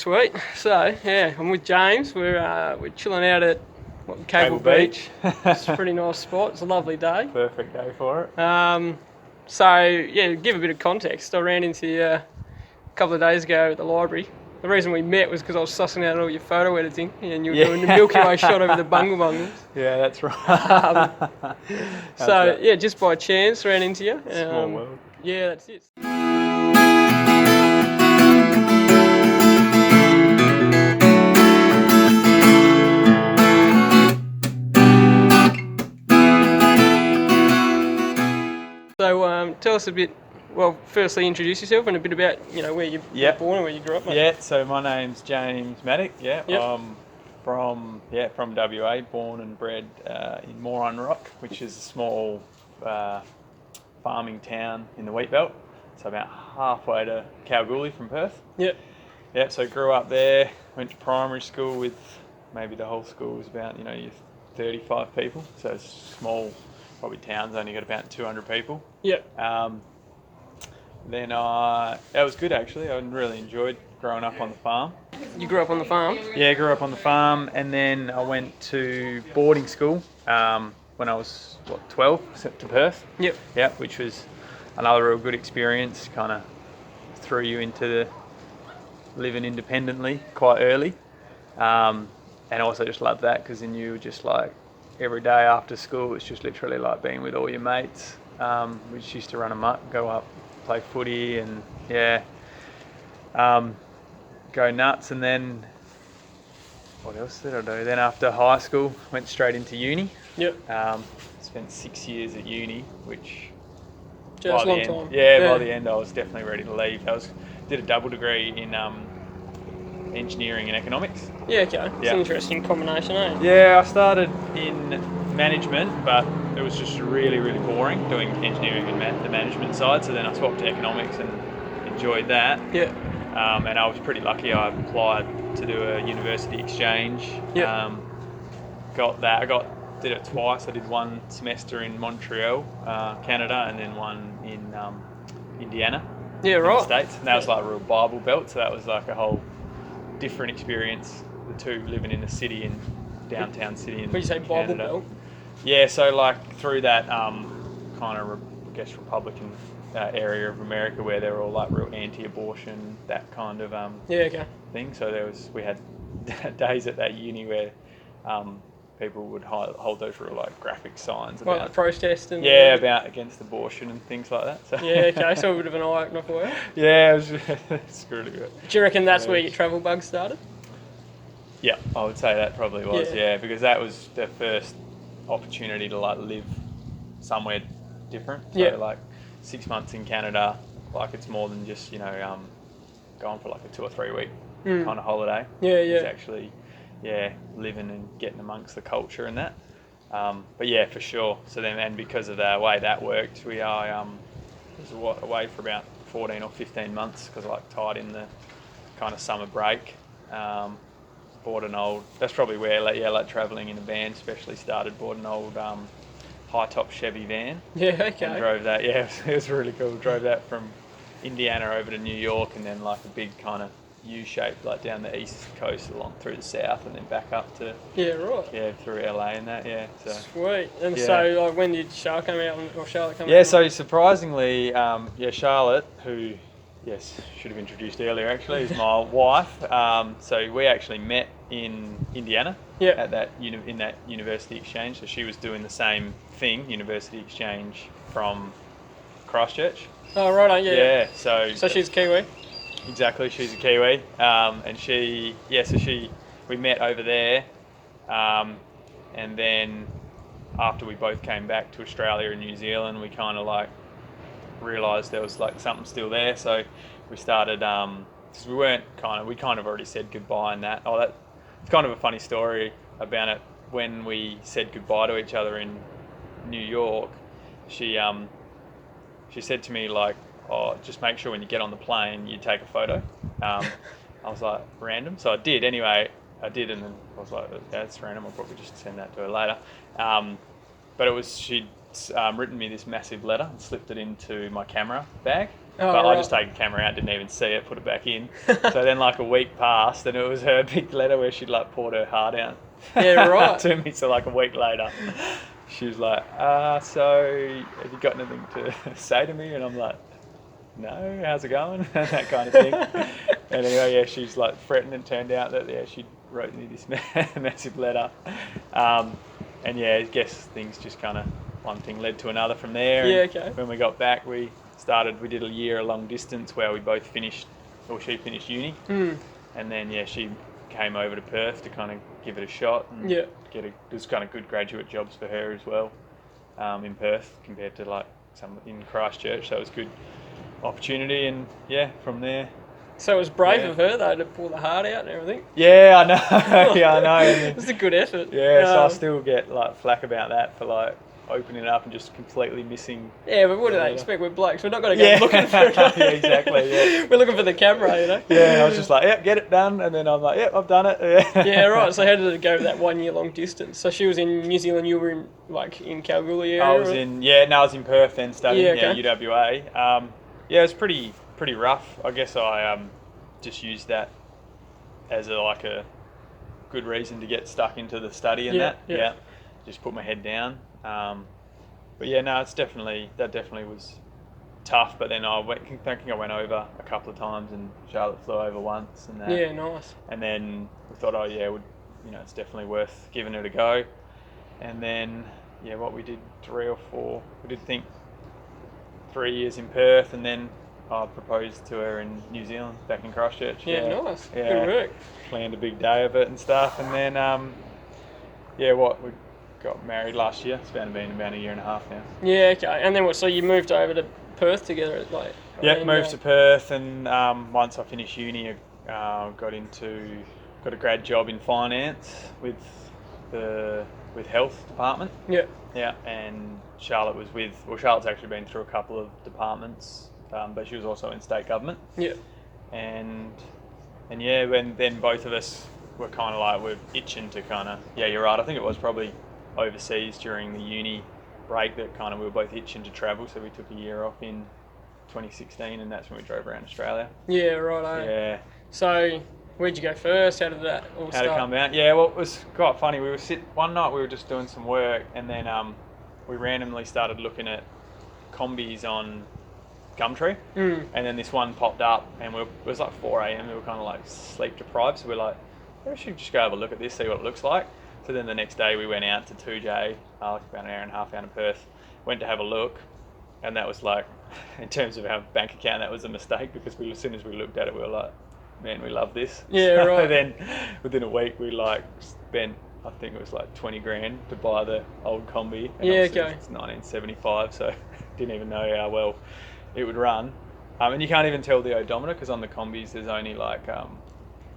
Sweet. So yeah, I'm with James. We're chilling out at Cable Beach. It's a pretty nice spot. It's a lovely day. Perfect day for it. So yeah, give a bit of context. I ran into you a couple of days ago at the library. The reason we met was because I was sussing out all your photo editing, and you were doing the Milky Way shot over the bungle bungles. Yeah, that's right. So yeah, just by chance ran into you. Small world. Yeah, that's it. So tell us a bit. Well, firstly, introduce yourself and a bit about where you were born and where you grew up. Mate. Yeah. So my name's James Maddock. Yeah. Yep. I'm from WA, born and bred in Moron Rock, which is a small farming town in the wheat belt. So about halfway to Kalgoorlie from Perth. Yep. Yeah. So grew up there. Went to primary school with maybe the whole school was about 35 people. So it's small. Probably town's only got about 200 people. Yep. Then that was good actually. I really enjoyed growing up on the farm. You grew up on the farm? Yeah, I grew up on the farm, and then I went to boarding school when I was 12, to Perth. Yep. Yeah, which was another real good experience. Kind of threw you into living independently quite early, and also just loved that because then you were just like every day after school, it's just literally like being with all your mates. We just used to run amok, go up, play footy, and go nuts. And then what else did I do? Then after high school, went straight into uni. Yep. Spent 6 years at uni, which Just a long time. Yeah, by the end I was definitely ready to leave. Did a double degree in engineering and economics. Yeah, okay. It's an interesting combination, eh? Yeah, I started in management, but it was just really, really boring doing engineering and the management side. So then I swapped to economics and enjoyed that. Yeah. And I was pretty lucky. I applied to do a university exchange. Yeah. Got that. Did it twice. I did one semester in Montreal, Canada, and then one in Indiana. Yeah, right. In the States. And that was like a real Bible Belt. So that was like a whole different experience. The two living in the city, in downtown city in When you say Bible Canada. Belt? Yeah, so like through that kind of, I guess, Republican area of America where they're all like real anti-abortion, that kind of thing. So we had days at that uni where people would hold those real like graphic signs about protest and about against abortion and things like that. So. Yeah, okay, so a bit of an eye opener for you. Yeah, it's really good. Do you reckon that's where your travel bug started? Yeah, I would say that probably was, because that was the first opportunity to like live somewhere different. So like 6 months in Canada, like it's more than just, going for like a 2 or 3 week kind of holiday. Yeah, yeah. It's actually, living and getting amongst the culture and that. But yeah, for sure. So then, and because of the way that worked, I was away for about 14 or 15 months because I like tied in the kind of summer break. Bought an old, that's probably where like travelling in a van especially started. Bought an old high top Chevy van. Yeah, okay. And drove that, it was really cool. Drove that from Indiana over to New York, and then like a big kind of U-shape like down the east coast along through the south, and then back up to through LA and that. So sweet. And so like when did Charlotte come out? So surprisingly, Charlotte, who should have introduced earlier actually, is my wife. So we actually met in Indiana at that in that university exchange. So she was doing the same thing, university exchange from Christchurch. Oh right, yeah. So she's a Kiwi. Exactly, she's a Kiwi, and we met over there, and then after we both came back to Australia and New Zealand, we kind of like realised there was like something still there, so we started, because we kind of already said goodbye and that. It's kind of a funny story about it. When we said goodbye to each other in New York, she said to me like, "Oh, just make sure when you get on the plane you take a photo." I was like, random? So I did anyway. I did, and then I was like, that's random. I'll probably just send that to her later. But she'd written me this massive letter and slipped it into my camera bag. Oh, but I right. just take the camera out, didn't even see it, put it back in. So then like a week passed, and it was her big letter where she'd like poured her heart out. Yeah, right. To me. So like a week later, she was like, so have you got anything to say to me? And I'm like, no, how's it going? And that kind of thing. And anyway, yeah, she's like fretting, and turned out that she wrote me this massive letter. And yeah, I guess things just kind of, one thing led to another from there. Yeah, And okay. when we got back, we did a year long distance where we both finished, or she finished uni. And then yeah, she came over to Perth to kind of give it a shot and there's kind of good graduate jobs for her as well, in Perth compared to like some in Christchurch. So it was good opportunity, and yeah, from there. So it was brave of her though to pull the heart out and everything. Yeah, I know. Yeah, I know. And It's a good effort. yeah, so I still get like flack about that for like opening it up and just completely missing. Yeah, but what do they expect? We're blokes. We're not going to go looking for it. Yeah, exactly. Yeah. We're looking for the camera, you know. Yeah, I was just like, yep, get it done, and then I'm like, yep, I've done it. Yeah. Yeah, right. So how did it go that 1 year long distance? So she was in New Zealand, you were in Kalgoorlie area? I was in Perth then studying UWA. Yeah, it was pretty rough. I guess I just used that as a good reason to get stuck into the study and that. Just put my head down. But yeah, no, that definitely was tough. But then I think I went over a couple of times, and Charlotte flew over once, and that. Yeah, nice. And then we thought, it's definitely worth giving it a go. And then we did 3 or 4. We did think 3 years in Perth, and then I proposed to her in New Zealand, back in Christchurch. Yeah, nice. Yeah. Good work. Planned a big day of it and stuff, and then we got married last year. It's been about a year and a half now. Yeah, okay. And then what? So you moved over to Perth together, Moved to Perth, and once I finished uni, I got a grad job in finance with health department. Yeah. Yeah, and Charlotte's actually been through a couple of departments, but she was also in state government. Yeah. And then both of us were kind of like, we're itching to kind of, yeah, you're right. I think it was probably overseas during the uni break that kind of we were both itching to travel. So we took a year off in 2016, and that's when we drove around Australia. Yeah, right. Yeah. So where'd you go first? How did that all start? How to come out? Yeah, well, it was quite funny. One night we were just doing some work, and then we randomly started looking at combis on Gumtree, and then this one popped up, and it was like 4 a.m. We were kind of like sleep deprived, so we're like, we should just go have a look at this, see what it looks like. So then the next day we went out to 2J, like about an hour and a half out of Perth, went to have a look, and that was like, in terms of our bank account, that was a mistake, because as soon as we looked at it, we were like, man, we love this. Yeah, right. Then within a week we spent, I think it was like 20 grand to buy the old combi. And okay. It's 1975, so didn't even know how well it would run. And you can't even tell the odometer, because on the combis there's only like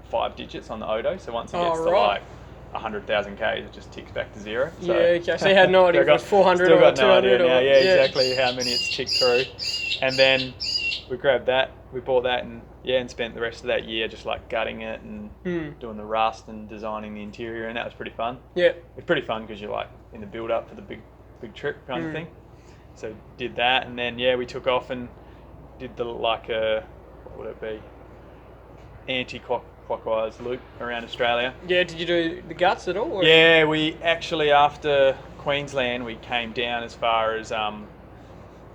5 digits on the odo. So once it gets to like 100,000 k's, it just ticks back to 0. So, okay. So you had no idea if it was 400 still or got 200 no idea now. or Exactly how many it's ticked through. And then we grabbed that, we bought that, and spent the rest of that year just like gutting it and doing the rust and designing the interior, and that was pretty fun. Yeah. It's pretty fun because you're like in the build up for the big trip kind of thing. So did that, and then we took off and did the what would it be? Anti-clockwise loop around Australia. Yeah, did you do the guts at all? Or? Yeah, we actually, after Queensland, we came down as far as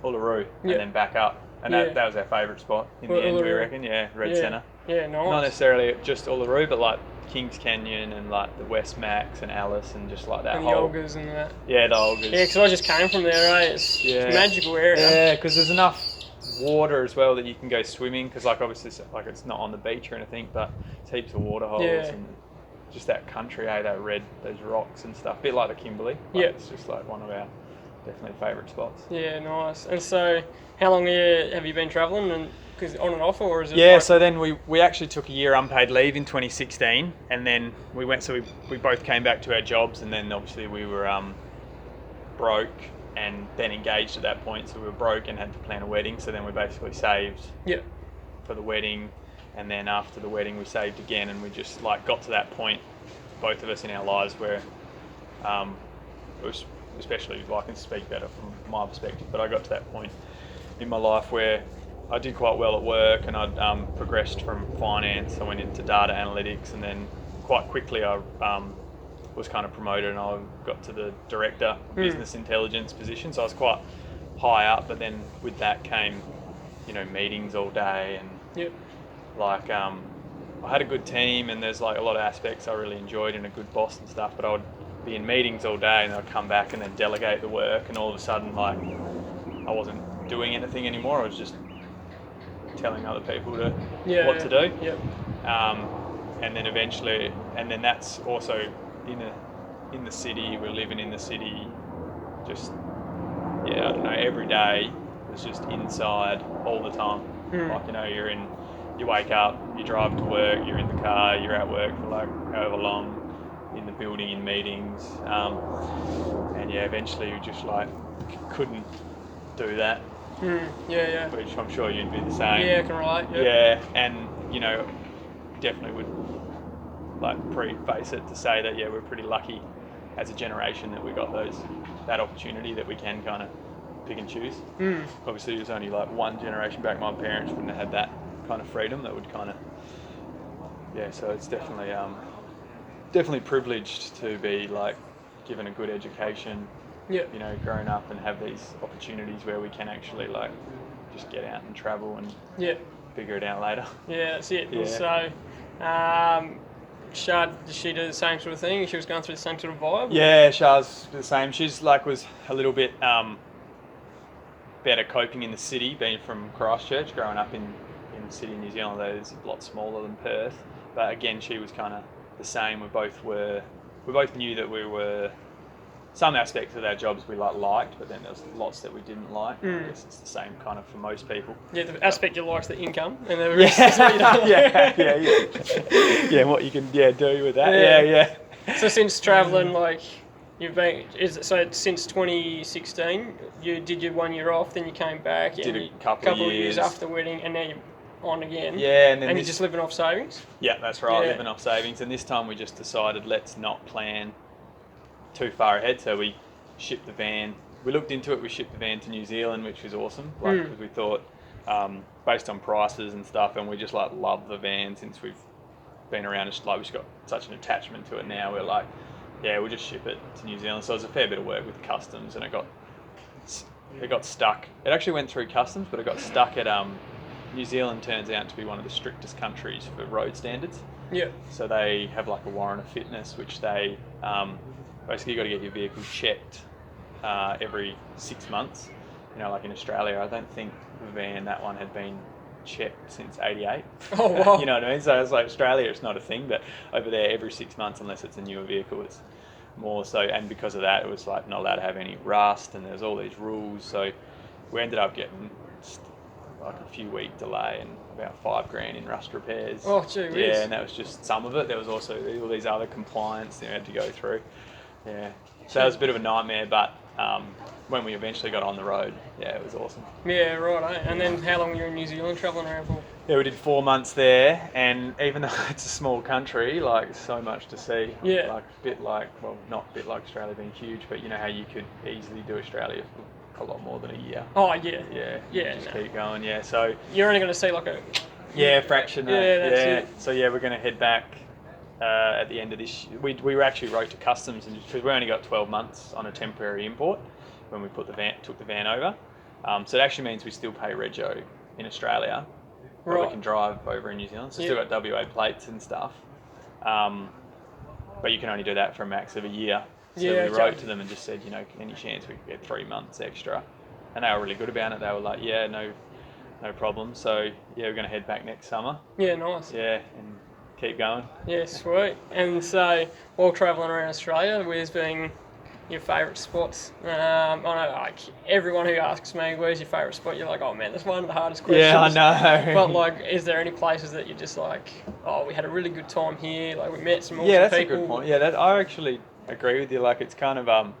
Uluru and then back up. And that was our favourite spot in the end, we reckon. Yeah, Red Centre. Yeah, nice. Not necessarily just Uluru, but like Kings Canyon and like the West Max and Alice and just like that and whole... the Olgas and that. Yeah, the Olgas. Yeah, because I just came from there, right? It's a magical area. Yeah, because there's enough water as well that you can go swimming, because like obviously it's not on the beach or anything, but it's heaps of water holes and just that country, those rocks and stuff, a bit like the Kimberley. It's just like one of our definitely favourite spots. Yeah, nice. And so how long have you been travelling, and because on and off, or is it so then we actually took a year unpaid leave in 2016, and then we both came back to our jobs, and then obviously we were broke and then engaged at that point, so we were broke and had to plan a wedding. So then we basically saved for the wedding, and then after the wedding we saved again, and we just like got to that point, both of us in our lives, where it was, especially I can speak better from my perspective, but I got to that point in my life where I did quite well at work, and I'd progressed from finance. I went into data analytics, and then quite quickly I was kind of promoted, and I got to the director business intelligence position. So I was quite high up, but then with that came, meetings all day, and like I had a good team, and there's like a lot of aspects I really enjoyed, and a good boss and stuff. But I would be in meetings all day, and I'd come back and then delegate the work, and all of a sudden, like, I wasn't doing anything anymore. I was just telling other people what to do. Yep. And then eventually, and then that's also in the city. We're living in the city, just I don't know. Every day was just inside all the time. Like you wake up, you drive to work, you're in the car, you're at work for like however long, in the building, in meetings, and eventually you just like couldn't do that. Which I'm sure you'd be the same. Yeah, I can relate. Yep. Yeah, and definitely would like preface it to say that we're pretty lucky as a generation that we got that opportunity, that we can kind of pick and choose. Obviously, there's only like one generation back. My parents wouldn't have had that kind of freedom. That would kind of so it's definitely privileged to be like given a good education. Growing up and have these opportunities where we can actually like just get out and travel and figure it out later. Yeah, that's it. And so, Shad, did she do the same sort of thing? She was going through the same sort of vibe? Yeah, Shad's the same. She's like was a little bit better coping in the city, being from Christchurch, growing up in the city in New Zealand. That is a lot smaller than Perth. But again, she was kind of the same. We both knew that we were. Some aspects of our jobs we liked, but then there's lots that we didn't like. I guess it's the same kind of for most people. Yeah, the aspect you like is the income, and the rest is what you don't. Yeah, what you can do with that. So since travelling, like you've been, since 2016, you did your 1 year off, then you came back, did and a couple of years after the wedding, and now you're on again. Yeah, and then you're just living off savings. Yeah, that's right, living off savings. And this time we just decided let's not plan too far ahead, so we shipped the van. We looked into it. We shipped the van to New Zealand, which was awesome, because we thought, based on prices and stuff, and we just like love the van since we've been around. It's like we've just got such an attachment to it now. We're like, we'll just ship it to New Zealand. So it was a fair bit of work with customs, and it got stuck. It actually went through customs, but it got stuck at New Zealand. Turns out to be one of the strictest countries for road standards. Yeah. So they have like a warrant of fitness, which they basically, you got to get your vehicle checked every 6 months. Like in Australia, I don't think the van, that one had been checked since '88. Oh, wow. You know what I mean? So it's like Australia, it's not a thing, but over there, every 6 months, unless it's a newer vehicle, it's more so. And because of that, it was like not allowed to have any rust, and there's all these rules. So we ended up getting like a few week delay and about $5,000 in rust repairs. Oh, gee whiz. Yeah, and that was just some of it. There was also all these other compliance that we had to go through. Yeah, so that was a bit of a nightmare, but when we eventually got on the road, it was awesome. Yeah, right. And then how long were you in New Zealand travelling around for? Yeah, we did 4 months there, and even though it's a small country, like so much to see. Yeah. Like not a bit like Australia being huge, but you know how you could easily do Australia for a lot more than a year. Oh yeah. Yeah. Just keep going. Yeah. So you're only going to see like a fraction. Yeah, that's it. So we're going to head back. At the end of this, we were actually wrote to customs, and because we only got 12 months on a temporary import when we took the van over, so it actually means we still pay rego in Australia, but we can drive over in New Zealand. So still got WA plates and stuff, but you can only do that for a max of a year. So we wrote to them and just said, any chance we could get 3 months extra, and they were really good about it. They were like, no problem. So we're going to head back next summer. Yeah, nice. Yeah, and keep going. Yeah, sweet. And so, while travelling around Australia, where's been your favourite spots? I know, like, everyone who asks me, where's your favourite spot, you're like, oh man, that's one of the hardest questions. Yeah, I know. But like, is there any places that you're just like, oh, we had a really good time here, like we met some awesome people? Yeah, that's a good point. Yeah, I actually agree with you. Like, it's kind of,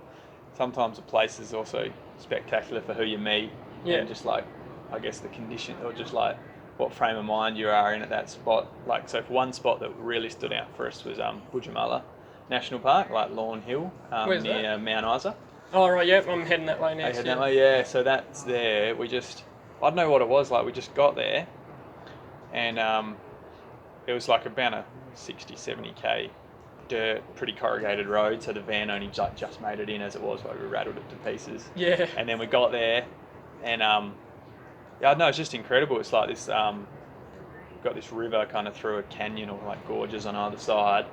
sometimes a place is also spectacular for who you meet. Yeah. And just like, I guess the condition, or just like, what frame of mind you are in at that spot. Like, so for one spot that really stood out for us was Budjamala National Park, like Lawn Hill, near that? Mount Isa. Oh right, I'm heading that way now. Heading that way, yeah. So that's there. I don't know what it was. Like we just got there, and it was like about a 60, 70k dirt, pretty corrugated road. So the van only just made it in as it was. Like we rattled it to pieces. Yeah. And then we got there, and yeah, I don't know, it's just incredible. It's like this, got this river kind of through a canyon or like gorges on either side,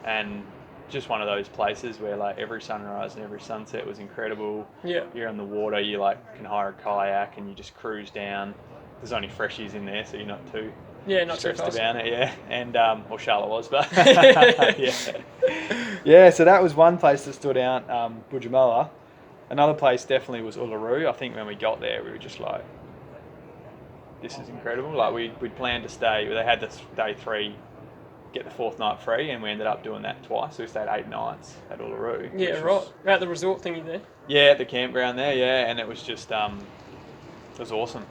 and just one of those places where like every sunrise and every sunset was incredible. Yeah. You're on the water, you like can hire a kayak and you just cruise down. There's only freshies in there, so you're not too not too stressed fast. about it. Yeah, and or Charlotte was, but yeah. So that was one place that stood out. Budgemoa. Another place definitely was Uluru. I think when we got there, we were just like, this is incredible. Like we'd planned to stay. They had this day 3, get the 4th night free, and we ended up doing that twice. So we stayed 8 nights at Uluru. Yeah, right. At the resort thingy there. Yeah, at the campground there. Yeah, and it was just it was awesome.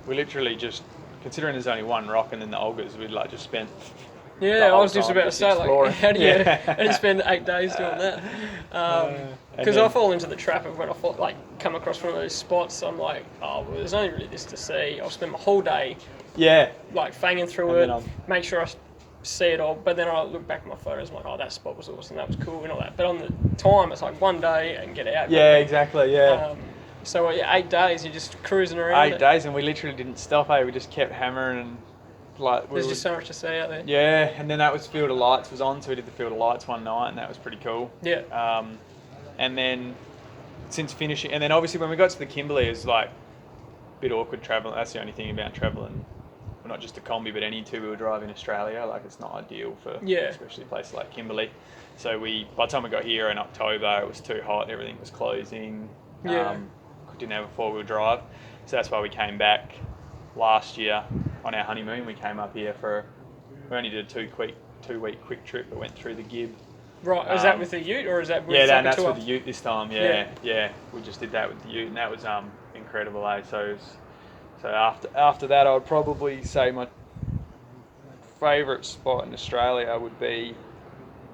We literally just, considering there's only one rock and then the Olgas, we'd like just spent. Yeah, I was just about to say, exploring. like, how do you spend 8 days doing that? Because I fall into the trap of when I come across one of those spots, I'm like, oh, well, there's only really this to see. I'll spend my whole day, like, fanging through it, make sure I see it all. But then I look back at my photos, I'm like, oh, that spot was awesome, that was cool, and all that. But on the time, it's like one day and get out. Yeah, exactly. Yeah. So 8 days, you're just cruising around. 8 days, and we literally didn't stop. We just kept hammering and. Like there's just so much to see out there. Yeah, and then that was Field of Lights was on, so we did the Field of Lights one night, and that was pretty cool. Yeah. And then since finishing, and then obviously when we got to the Kimberley, it was like a bit awkward traveling. That's the only thing about traveling, well, not just a combi, but any 2-wheel drive in Australia. Like it's not ideal for, especially places like Kimberley. So by the time we got here in October, it was too hot. Everything was closing. Yeah. Didn't have a 4-wheel drive, so that's why we came back last year on our honeymoon. We came up here we only did a 2-week quick trip, but went through the Gib. Right, is that with the ute or is that with that's with the ute this time. Yeah, we just did that with the ute, and that was incredible. So after that, I would probably say my favourite spot in Australia would be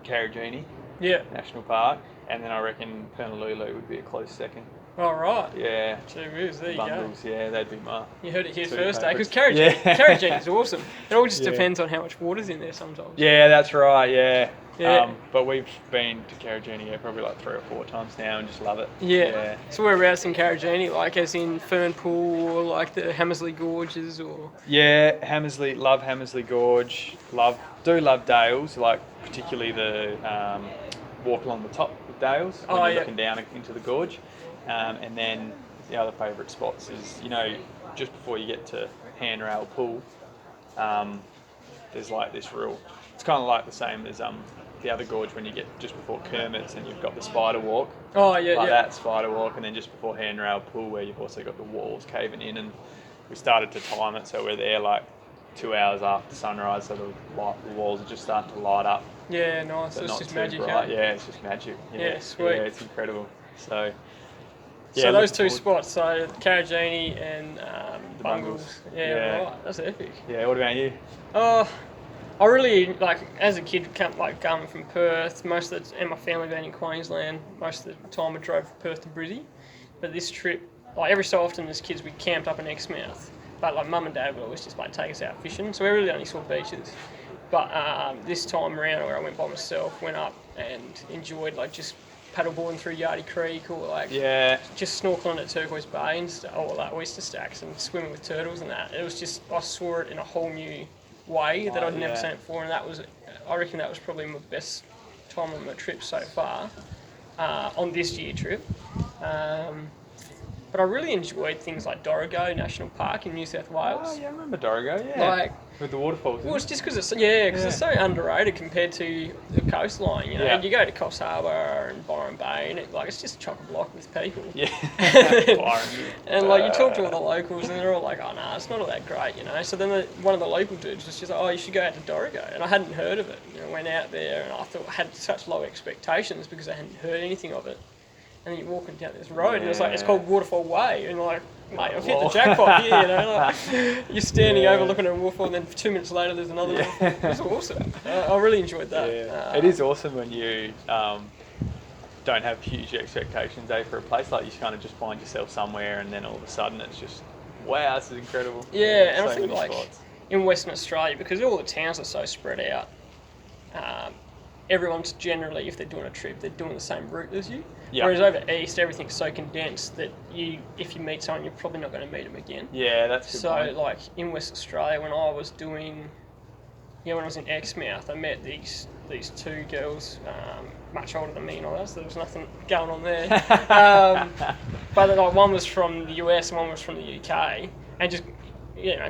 Karajini National Park, and then I reckon Pernalulu would be a close second. Oh, right. Yeah. Gee whiz, there you Bundles, go. Yeah, that'd be my. You heard it here 2 first, because favourites. Karajini is awesome. It all just depends on how much water's in there sometimes. Yeah, that's right, yeah. Yeah. But we've been to Karajini probably like 3 or 4 times now and just love it. Yeah. So whereabouts in Karajini, like as in Fernpool or like the Hammersley Gorges or? Yeah, love Hammersley Gorge. Love Dales, like particularly the walk along the top of Dales when you're looking down into the gorge. And then the other favourite spots is, just before you get to Handrail Pool, there's like this it's kind of like the same as the other gorge when you get just before Kermit's and you've got the spider walk. Oh, yeah, that spider walk, and then just before Handrail Pool where you've also got the walls caving in, and we started to time it so we're there like 2 hours after sunrise, so the walls are just starting to light up. Yeah, nice. So it's just magic. Bright. Yeah, it's just magic. Yeah, sweet. Yeah, it's incredible. So those 2 spots, so Karajini and Bungles. Yeah, right. That's epic. Yeah, what about you? I really, as a kid, coming from Perth, and my family being in Queensland, most of the time I drove from Perth to Brizzy. But this trip, every so often as kids, we camped up in Exmouth. But Mum and Dad would always just take us out fishing, so we really only saw beaches. But this time around, where I went by myself, went up and enjoyed just paddleboarding through Yardie Creek or just snorkeling at Turquoise Bay and oyster stacks and swimming with turtles and that. It was just, I saw it in a whole new way that I'd never seen it before, and I reckon that was probably my best time on my trip so far on this year trip. But I really enjoyed things like Dorrigo National Park in New South Wales. Oh yeah, I remember Dorrigo. Yeah, with the waterfalls. Well, it's just because it's so underrated compared to the coastline. And you go to Coffs Harbour and Byron Bay, and it's just chock-a-block with people. Yeah. And you talk to all the locals, and they're all like, "Oh no, it's not all that great," So then one of the local dudes was just like, "Oh, you should go out to Dorrigo," and I hadn't heard of it. I went out there, and I had such low expectations because I hadn't heard anything of it. And then you're walking down this road, and it's called Waterfall Way, and mate, I've hit the jackpot here, you're standing overlooking a waterfall, and then 2 minutes later there's another waterfall. It was awesome. I really enjoyed that. Yeah. It is awesome when you don't have huge expectations for a place. You kind of just find yourself somewhere, and then all of a sudden it's just Wow, this is incredible. Yeah, and So I think many like spots. in Western Australia, because all the towns are so spread out, everyone's generally, if they're doing a trip, they're doing the same route as you. Yeah. Whereas over east, everything's so condensed that if you meet someone, you're probably not going to meet them again. Yeah, that's a good So point. like in West Australia, when I was when I was in Exmouth, I met these two girls, much older than me and all that, so there was nothing going on there. But like one was from the US and one was from the UK, and just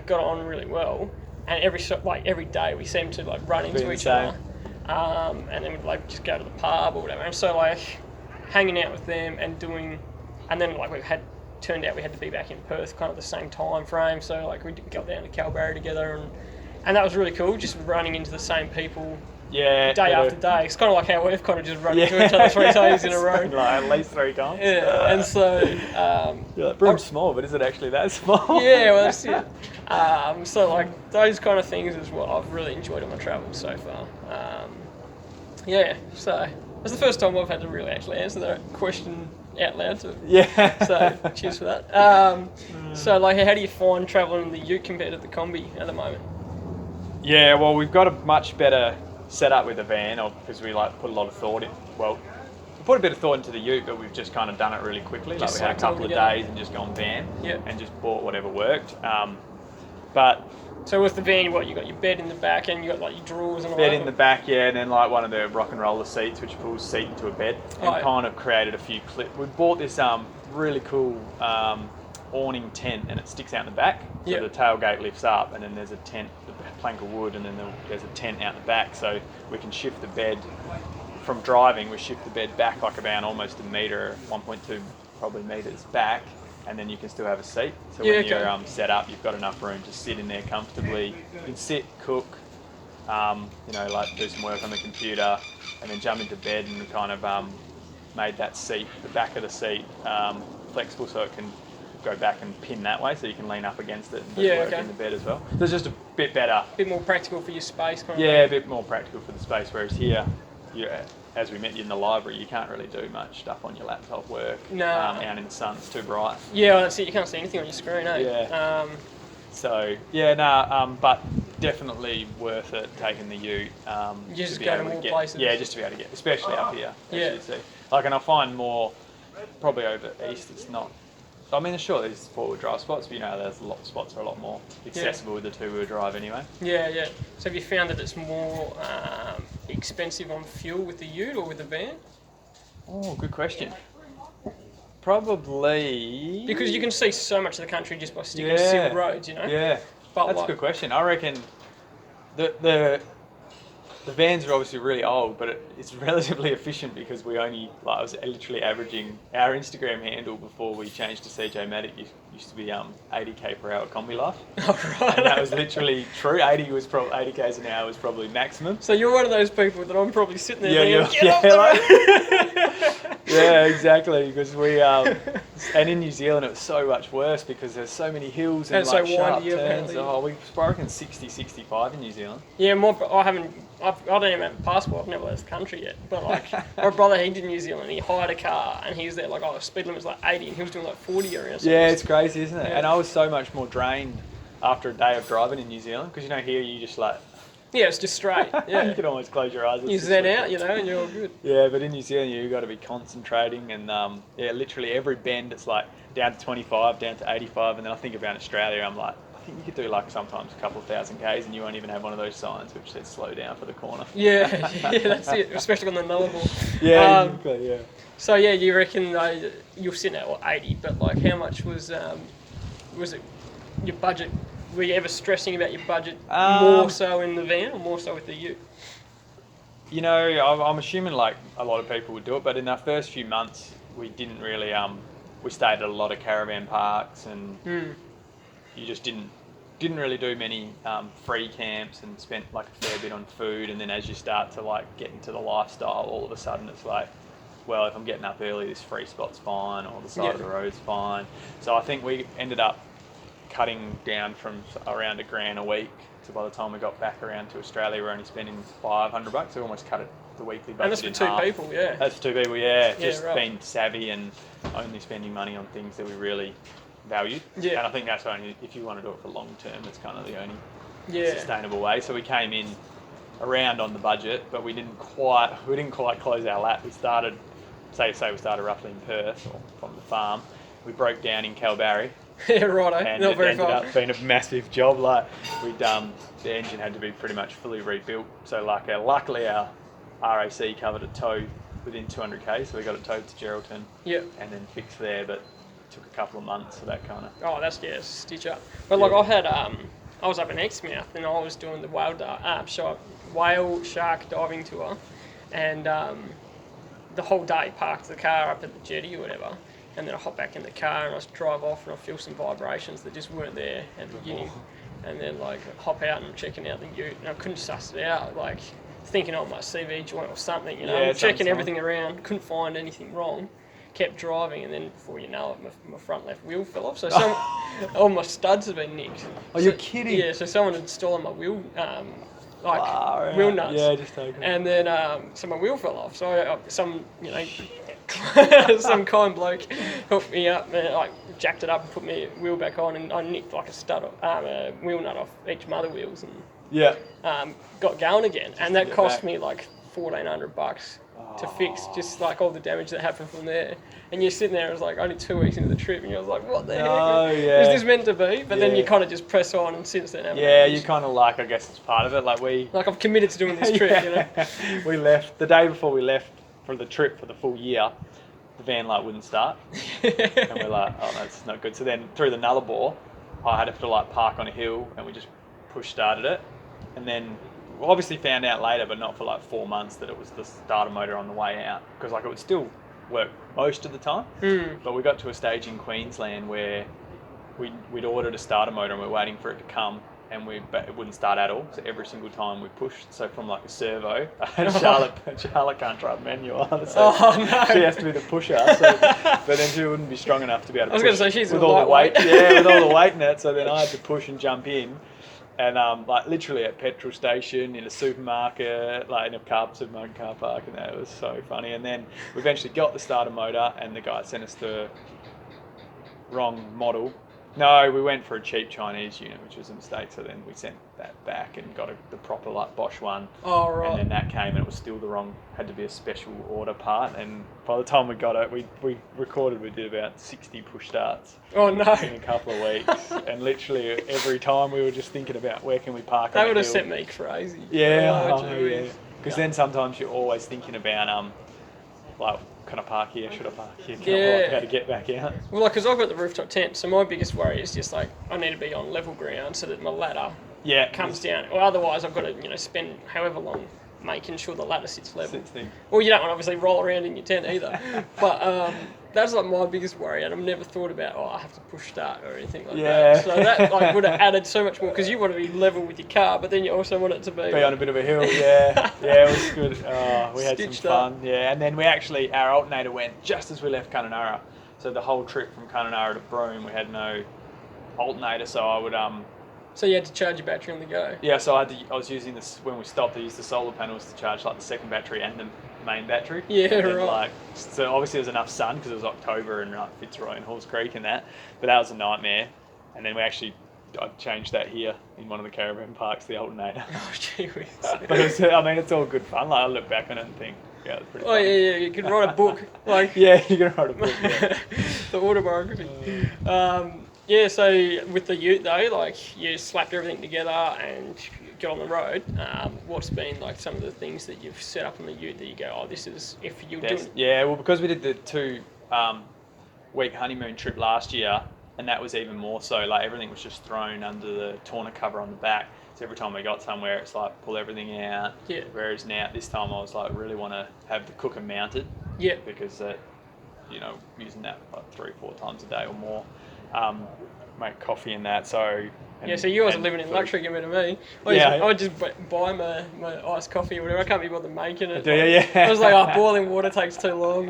got on really well. And every day we seemed to like run into each other, and then we'd like just go to the pub or whatever. And so like hanging out with them and then like turned out we had to be back in Perth kind of the same time frame. So like we got down to Kalbarri together and that was really cool, just running into the same people day after day. It's kind of like how we've kind of just run into each other 3 days in a row. Like at least 3 times. Yeah, and so... You're like, Broom's small, but is it actually that small? Yeah, well, that's it. So like those kind of things is what I've really enjoyed on my travels so far. So it's the first time I've had to really actually answer that question out loud. So cheers for that. So like, how do you find travelling in the ute compared to the combi at the moment? Yeah, well, we've got a much better setup with the van, because we like put a lot of thought in. Well, we put a bit of thought into the ute, but we've just kind of done it really quickly. Like we had a couple of days and just gone van, and just bought whatever worked. So with the van, you got your bed in the back and you got like your drawers and all that? Bed in the back, and then like one of the rock and roller seats, which pulls seat into a bed, and kind of created a few clips. We bought this really cool awning tent, and it sticks out in the back. So the tailgate lifts up, and then there's a tent, a plank of wood, and then there's a tent out the back, so we can shift the bed. From driving, we shift the bed back like about almost a metre, 1.2 probably metres back, and then you can still have a seat. So when you're set up, you've got enough room to sit in there comfortably. You can sit, cook, like do some work on the computer, and then jump into bed, and kind of made that seat, the back of the seat, flexible so it can go back and pin that way, so you can lean up against it and work in the bed as well. So it's just a bit better. A bit more practical for your space, kind of. Yeah, a bit more practical for the space, whereas here, as we met you in the library, you can't really do much stuff on your laptop work. No. Out in the sun, it's too bright. Yeah, well, that's it. You can't see anything on your screen, eh? Yeah. But definitely worth it taking the ute. You just go to more places. Yeah, just to be able to get, especially up here. As you see. Like, and I find more, probably over east, it's not. I mean, sure, there's 4-wheel drive spots, but there's a lot of spots are a lot more accessible with the 2-wheel drive anyway. Yeah. So have you found that it's more expensive on fuel with the ute or with the van? Oh, good question. Probably... Because you can see so much of the country just by sticking to sealed roads, Yeah, but that's a good question. I reckon the vans are obviously really old, but it's relatively efficient because I was literally averaging our Instagram handle before we changed to CJ Maddock used to be 80k per hour combi life. Oh, right. And that was literally true. 80k's an hour was probably maximum. So you're one of those people that I'm probably sitting there Yeah, exactly. Because and in New Zealand it was so much worse because there's so many hills and like sharp turns. We've spoken 60, 65 in New Zealand. Yeah, I don't even have a passport. I've never left the country yet. But like my brother, he did New Zealand. He hired a car and he was there like, the speed limit's like 80 and he was doing like 40 or something. Yeah, it's crazy, isn't it? Yeah. And I was so much more drained after a day of driving in New Zealand because here you just like. Yeah, it's just straight. Yeah. You can almost close your eyes. You zen out, and you're all good. Yeah, but in New Zealand, you've got to be concentrating and, literally every bend, it's like down to 25, down to 85. And then I think about Australia, I'm like, I think you could do like sometimes a couple of thousand Ks and you won't even have one of those signs which says slow down for the corner. Yeah, that's it, especially on the nullable. Yeah, exactly, yeah. So yeah, you reckon you're sitting at 80, but like how much was it your budget? Were you ever stressing about your budget more so in the van or more so with the ute? I'm assuming like a lot of people would do it, but in our first few months we didn't really. We stayed at a lot of caravan parks and you just didn't really do many free camps and spent like a fair bit on food. And then as you start to like get into the lifestyle, all of a sudden it's like, well, if I'm getting up early, this free spot's fine, or the side of the road's fine. So I think we ended up cutting down from around $1,000 a week. So by the time we got back around to Australia, we're only spending $500. So we almost cut it the weekly budget. And that's for 2 people, yeah. That's for 2 people, yeah. Just being savvy and only spending money on things that we really valued. Yeah. And I think that's only, if you want to do it for long term, it's kind of the only Yeah. sustainable way. So we came in around on the budget, but we didn't quite close our lap. We started, say we started roughly in Perth or from the farm. We broke down in Kalbarri. Yeah, righto. And Not it very ended far. up being a massive job. Like the engine had to be pretty much fully rebuilt. So luckily our RAC covered a tow within 200k, so we got it towed to Geraldton. Yep. And then fixed there, but it took a couple of months for that kind of. Oh, that's stitch up. But like I had, I was up in Exmouth and I was doing the whale shark diving tour, and the whole day parked the car up at the jetty or whatever. And then I hop back in the car and I drive off and I feel some vibrations that just weren't there at the beginning. And then like hop out and I'm checking out the ute and I couldn't suss it out, like thinking on my CV joint or something, you know. Yeah, I'm checking everything around, couldn't find anything wrong. Kept driving and then before you know it, my front left wheel fell off. So all my studs have been nicked. Oh, you're kidding? Yeah, so someone had stolen my wheel, Wow, wheel nuts. Yeah, just take it. And then so my wheel fell off. So some kind bloke hooked me up and like jacked it up and put my wheel back on, and I nicked like a wheel nut off each mother wheels and got going again. And that cost me like $1,400 to fix, just like all the damage that happened from there. And you're sitting there, it was like only 2 weeks into the trip, and you're like, what the heck? Is this meant to be? But then you kind of just press on, and since then, you kind of like, I guess it's part of it. Like I've committed to doing this trip, you know. We left the day before we left for the trip for the full year. The van like wouldn't start, and we're like, oh, that's not good. So then through the Nullarbor, I had to like park on a hill, and we just push started it, and then we obviously found out later, but not for like 4 months, that it was the starter motor on the way out, because like it would still work most of the time. But we got to a stage in Queensland where we'd ordered a starter motor and we're waiting for it to come, and it wouldn't start at all. So every single time we pushed, so from like a servo, Charlotte can't drive manual, so she has to be the pusher. So, but then she wouldn't be strong enough to be able to push. I was going to say, she's with a all the weight. lightweight. Yeah, with all the weight in it. So then I had to push and jump in. And like literally at petrol station, in a supermarket, like in a supermarket car park, and that was so funny. And then we eventually got the starter motor, and the guy sent us the wrong model. No, we went for a cheap Chinese unit, which was a mistake. So then we sent that back and got the proper like Bosch one. Oh, right. And then that came, and it was still the wrong. Had to be a special order part. And by the time we got it, we recorded. We did about 60 push starts. Oh no! In a couple of weeks, and literally every time we were just thinking about where can we park. That would have set me crazy. Yeah, Because then sometimes you're always thinking about like, can I park here? Should I park here? Can I work how to get back out? Well, like, because I've got the rooftop tent, so my biggest worry is just like I need to be on level ground so that my ladder comes down. Or otherwise, I've got to spend however long making sure the ladder sits level. Well, you don't want to obviously roll around in your tent either. But that's like my biggest worry, and I've never thought about I have to push start or anything like that. So that like would have added so much more, because you want to be level with your car, but then you also want it to be on a bit of a hill. Yeah, it was good. We had some fun. Yeah, and then our alternator went just as we left Kununurra. So the whole trip from Kununurra to Broome, we had no alternator, so I would So you had to charge your battery on the go. Yeah, so I was using this when we stopped. I used the solar panels to charge like the second battery and the main battery. Yeah, and then, right. So obviously there was enough sun because it was October and Fitzroy and Halls Creek and that, but that was a nightmare. And then I changed that here in one of the caravan parks, the alternator. Oh, gee whiz. But it's all good fun. Like I look back on it and think, yeah, it's pretty. Oh fun. Yeah, you could write a book. Like yeah, you can write a book. Yeah. The autobiography. Yeah, so with the ute though, like you slapped everything together and got on the road. What's been like some of the things that you've set up on the ute that you go, this is if you're doing? Yeah, well, because we did the 2-week honeymoon trip last year, and that was even more so. Like everything was just thrown under the tonner cover on the back. So every time we got somewhere, it's like pull everything out. Yeah. Whereas now this time I was like really want to have the cooker mounted. Yeah. Because using that like 3-4 times a day or more. Make coffee and that, so... So you wasn't living in luxury compared to me. I just buy my iced coffee or whatever. I can't be bothered making it. I was like, boiling water takes too long,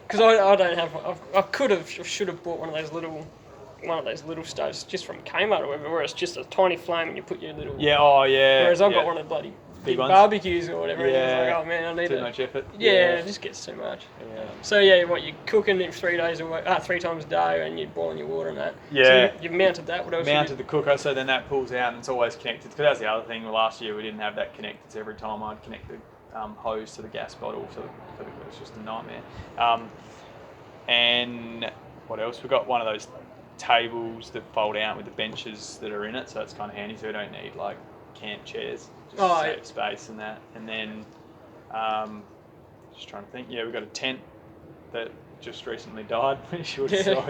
Because I don't have... I should have bought one of those little stoves just from Kmart or whatever, where it's just a tiny flame and you put your little... Yeah, Whereas I've got one of the bloody big ones. barbecues or whatever. Yeah. And it's like, oh man, I need Too much effort. Yeah, it just gets too much. Yeah. So yeah, what you're cooking it 3 days a week, 3 times a day, and you're boiling your water and that. Yeah. So you've mounted that. What else? Mounted the cooker, so then that pulls out and it's always connected. Because that's the other thing. Last year we didn't have that connected. So every time I'd connect the hose to the gas bottle, so it was just a nightmare. And what else? We've got one of those tables that fold out with the benches that are in it, so it's kind of handy. So we don't need like camp chairs, just save space and that. And then just trying to think. Yeah, we've got a tent that just recently died. Which you saw,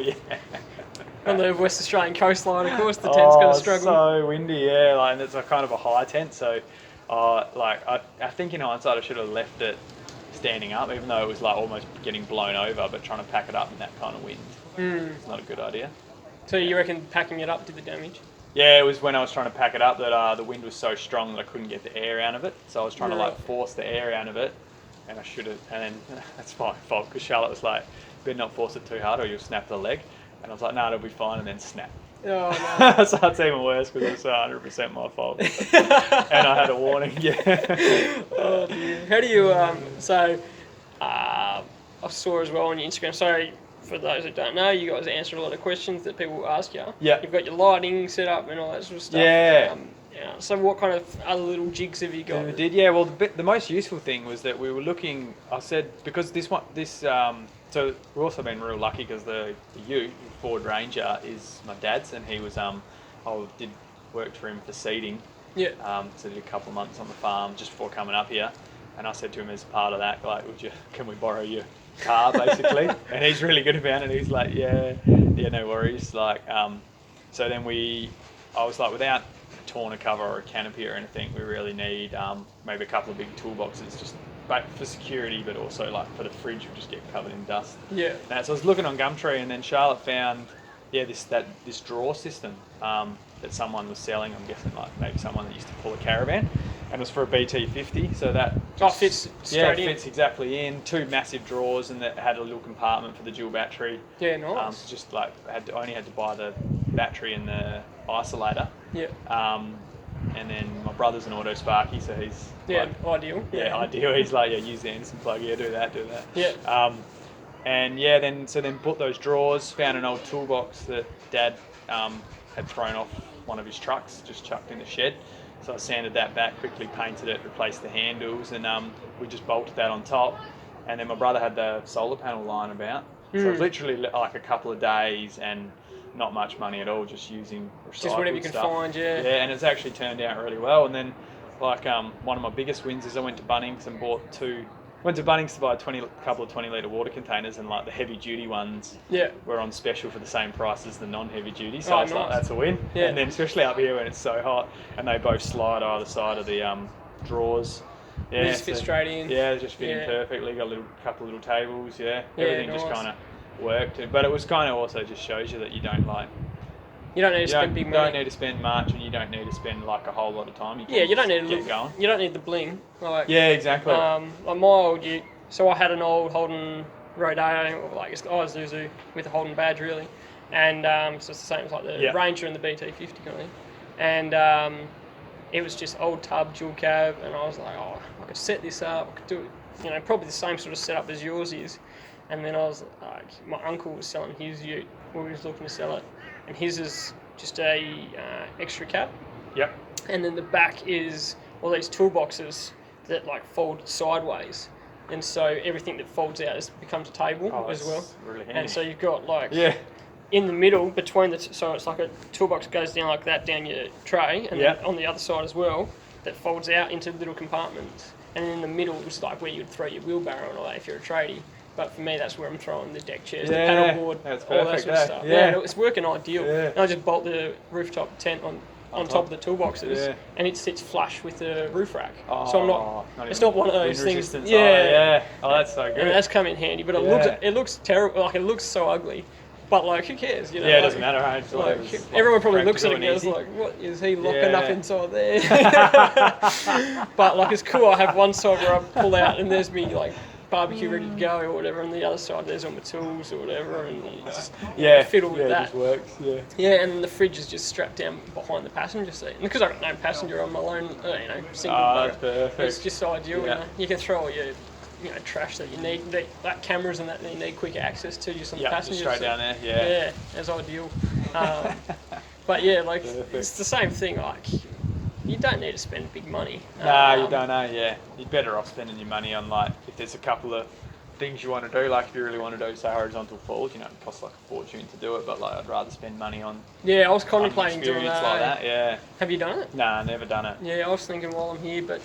On the West Australian coastline, of course, the tent's going to struggle. So windy, yeah. Like, and it's a kind of a high tent, so I think in hindsight I should have left it standing up, even though it was like almost getting blown over. But trying to pack it up in that kind of wind, it's not a good idea. So you reckon packing it up did the damage? Yeah, it was when I was trying to pack it up that the wind was so strong that I couldn't get the air out of it. So I was trying to like force the air out of it, and I should have. And then that's my fault because Charlotte was like, "Better not force it too hard, or you'll snap the leg." And I was like, "No, it'll be fine," and then snap. Oh no! So it's even worse because it's 100% my fault. And I had a warning. Yeah. Oh dear. How do you I saw as well on your Instagram. So for those who don't know, you guys answer a lot of questions that people will ask you. Yeah. You've got your lighting set up and all that sort of stuff. Yeah. So what kind of other little jigs have you got? We did, yeah. Well, the most useful thing was that we were looking. I said because so we've also been real lucky because the Ford Ranger is my dad's, and he was I did work for him for seeding. Yeah. So did a couple of months on the farm just before coming up here, and I said to him as part of that, like, can we borrow your car, basically? And he's really good about it. He's like, yeah, no worries. Like, so then I was like, without a tonneau cover or a canopy or anything, we really need maybe a couple of big toolboxes, just for security, but also like for the fridge, we just get covered in dust. Yeah. So I was looking on Gumtree, and then Charlotte found, this drawer system that someone was selling. I'm guessing like maybe someone that used to pull a caravan, and it was for a BT50. So that fits straight in. Fits exactly in. 2 massive drawers, and that had a little compartment for the dual battery. Yeah, nice. So just like only had to buy the battery and the isolator. Yeah. And then my brother's an auto sparky, so he's ideal. Yeah, ideal. He's like, use the Anderson plug. Yeah, do that. Yeah. Then put those drawers. Found an old toolbox that Dad had thrown off one of his trucks, just chucked in the shed. So I sanded that back, quickly painted it, replaced the handles, and we just bolted that on top. And then my brother had the solar panel lying about. So it was literally like a couple of days and not much money at all, just using recycled just whatever you can stuff. find, yeah. Yeah, and it's actually turned out really well. And then, like, one of my biggest wins is I went to Bunnings and went to Bunnings to buy a couple of 20-litre water containers, and like the heavy duty ones were on special for the same price as the non-heavy duty. So it's like, that's a win. Yeah. And then especially up here when it's so hot, and they both slide either side of the drawers. Yeah, they just fit straight in. Yeah, they just fit in perfectly. Got a couple of little tables. Yeah, everything just kind of worked. But it was kind of also just shows you that you don't like. You don't need to spend big money. You don't need to spend much, and you don't need to spend like a whole lot of time. You don't need to get going. You don't need the bling. Like, yeah, exactly. Like my old so I had an old Holden Rodeo, like it's Isuzu with a Holden badge really, and so it's the same as like the Ranger and the BT50 kind of thing, and it was just old tub dual cab, and I was like, I could set this up, I could do it, probably the same sort of setup as yours is, and then I was like, my uncle was selling his ute, or he was looking to sell it. And his is just a extra cab. Yep. And then the back is all these toolboxes that like fold sideways, and so everything that folds out becomes a table as well. Really handy. And so you've got like in the middle between so it's like a toolbox goes down like that down your tray, and then on the other side as well that folds out into little compartments. And in the middle is like where you'd throw your wheelbarrow and all that if you're a tradie. But for me, that's where I'm throwing the deck chairs, the paddleboard, all that sort of stuff. Yeah, it's working ideal. Yeah. And I just bolt the rooftop tent on top of the toolboxes, and it sits flush with the roof rack. So I'm not it's not one of those things. Yeah. Oh, that's so good. And that's come in handy, but it looks terrible. Like, it looks so ugly. But like, who cares? Yeah, it doesn't matter. Right? Like, everyone probably looks at it and goes like, "What is he locking up inside there?" But like, it's cool. I have one side where I pull out, and there's me like barbecue ready to go or whatever, and the other side there's all my tools or whatever, and you just Yeah, fiddle with yeah, that. it just works. Yeah. Yeah, and the fridge is just strapped down behind the passenger seat. And because I've got no passenger on my own, single motor, That's perfect. it's just ideal. Yeah. You can throw all your trash that you need, like cameras and that you need quick access to, just on the passenger just straight seat. down there. Yeah. Yeah, that's ideal. But yeah, like Perfect. it's the same thing. Like you don't need to spend big money. Nah, you don't know. Yeah, you're better off spending your money on like if there's a couple of things you want to do. Like if you really want to do say horizontal falls, it costs like a fortune to do it. But like I'd rather spend money on Yeah, I was contemplating doing experience that. like that. Yeah. Have you done it? Nah, never done it. Yeah, I was thinking while I'm here, but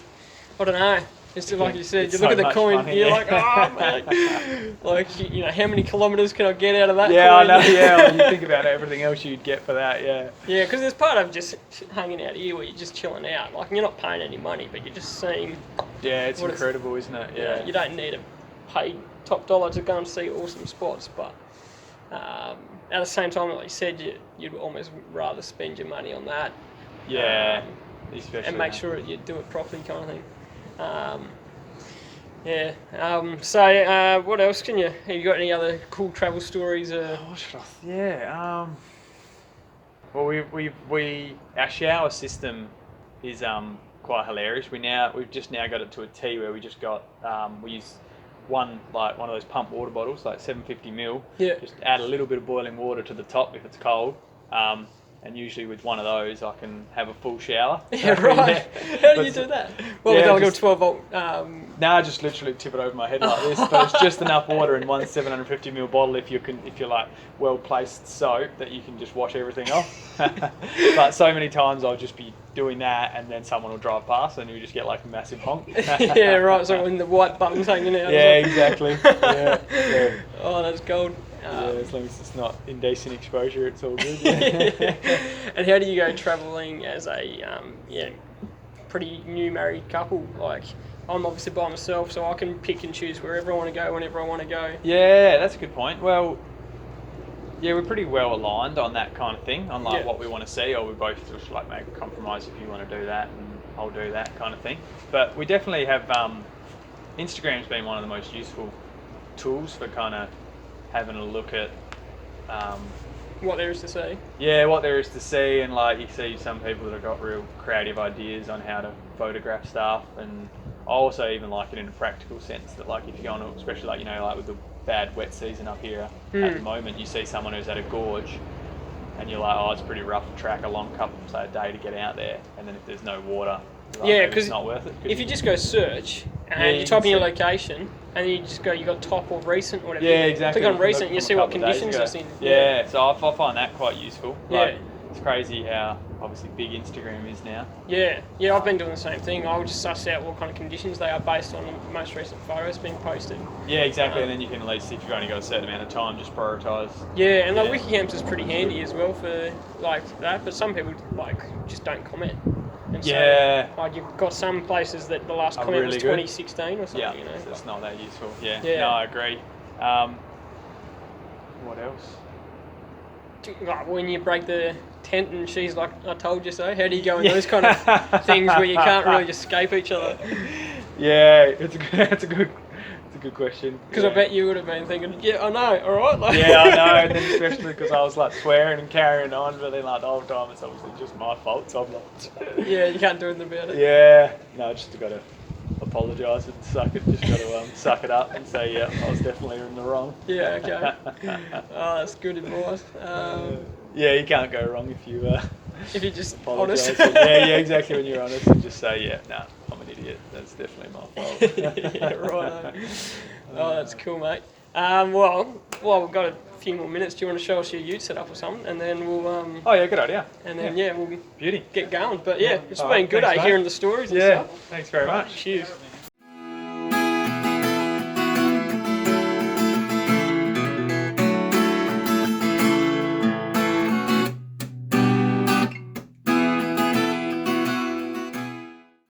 I don't know. It's just like you said, It's you look so at the much coin, money, you're yeah. like, oh mate, like how many kilometres can I get out of that? Yeah, I coin? know. Yeah, when you think about everything else you'd get for that. Yeah. Yeah, because there's part of just hanging out here where you're just chilling out. Like you're not paying any money, but you're just seeing. Yeah, it's What incredible, isn't it? Yeah. You don't need to pay top dollar to go and see awesome spots, but at the same time, like you said, you'd almost rather spend your money on that. Yeah. Especially And make now. sure you do it properly, kind of thing. So what else have you got any other cool travel stories? What should I? Yeah. Well, we our shower system is quite hilarious. We've just now got it to a T where we just got we use one of those pump water bottles, like 750 ml. Yeah. Just add a little bit of boiling water to the top if it's cold. And usually with one of those, I can have a full shower. Yeah, right. How do you do that? Well, with like a 12 volt. No, I just literally tip it over my head like this. But it's just enough water in one 750 ml bottle if you're like well placed soap that you can just wash everything off. But so many times I'll just be doing that, and then someone will drive past, and you just get like a massive honk. Yeah, right. So when the white button's hanging out. Yeah, exactly. Yeah. Oh, that's gold. Yeah, as long as it's not indecent exposure, it's all good. And how do you go travelling as a pretty new married couple? Like, I'm obviously by myself, so I can pick and choose wherever I want to go, whenever I want to go. Yeah, that's a good point. Well, yeah, we're pretty well aligned on that kind of thing, on like what we want to see, or we both just like make a compromise if you want to do that and I'll do that kind of thing. But we definitely have Instagram's been one of the most useful tools for kind of having a look at what there is to see. Yeah, what there is to see, and like you see some people that have got real creative ideas on how to photograph stuff, and I also even like it in a practical sense that like if you're going to, especially like like with the bad wet season up here at the moment, you see someone who's at a gorge and you're like, oh, it's pretty rough to track a long couple, say a day to get out there, and then if there's no water, like, yeah, because it's not worth it. If you just go search and you type in your location and you just go, you got top or recent or whatever. Yeah, exactly. Click on recent, and you see what conditions it's in. Yeah, so I find that quite useful. Like, Yeah. it's crazy how obviously big Instagram is now. Yeah, I've been doing the same thing. I would just suss out what kind of conditions they are based on the most recent photos being posted. Yeah, exactly. And then you can at least, if you've only got a certain amount of time, just prioritise. Yeah, and like Wikicamps is pretty handy as well for like that. But some people like just don't comment. And so, like you've got some places that the last comment was 2016 or something. Yeah, so it's not that useful. Yeah. Yeah. No, I agree. What else? Like when you break the tent and she's like, I told you so. How do you go in those kind of things where you can't really escape each other? Yeah, it's a good question. Because I bet you would have been thinking, yeah, I know, all right. Like, yeah, I know, and then especially because I was like swearing and carrying on, but then like the whole time it's obviously just my fault, so I'm like... Yeah, you can't do anything about it. Yeah, no, just got to apologise and suck it up and say, yeah, I was definitely in the wrong. Yeah, okay. Oh, that's good advice. Yeah, you can't go wrong if you... if you're just apologise. honest. Yeah, exactly, when you're honest and just say, yeah, nah, I'm an idiot, that's definitely my fault. Yeah, right. Oh, that's cool, mate. Well, we've got a few more minutes. Do you want to show us your ute setup or something? And then we'll... oh, yeah, good idea. And then, we'll Beauty. get going. But yeah, it's been Right, good, thanks, mate. hearing the stories and Yeah, stuff. thanks very much. Cheers.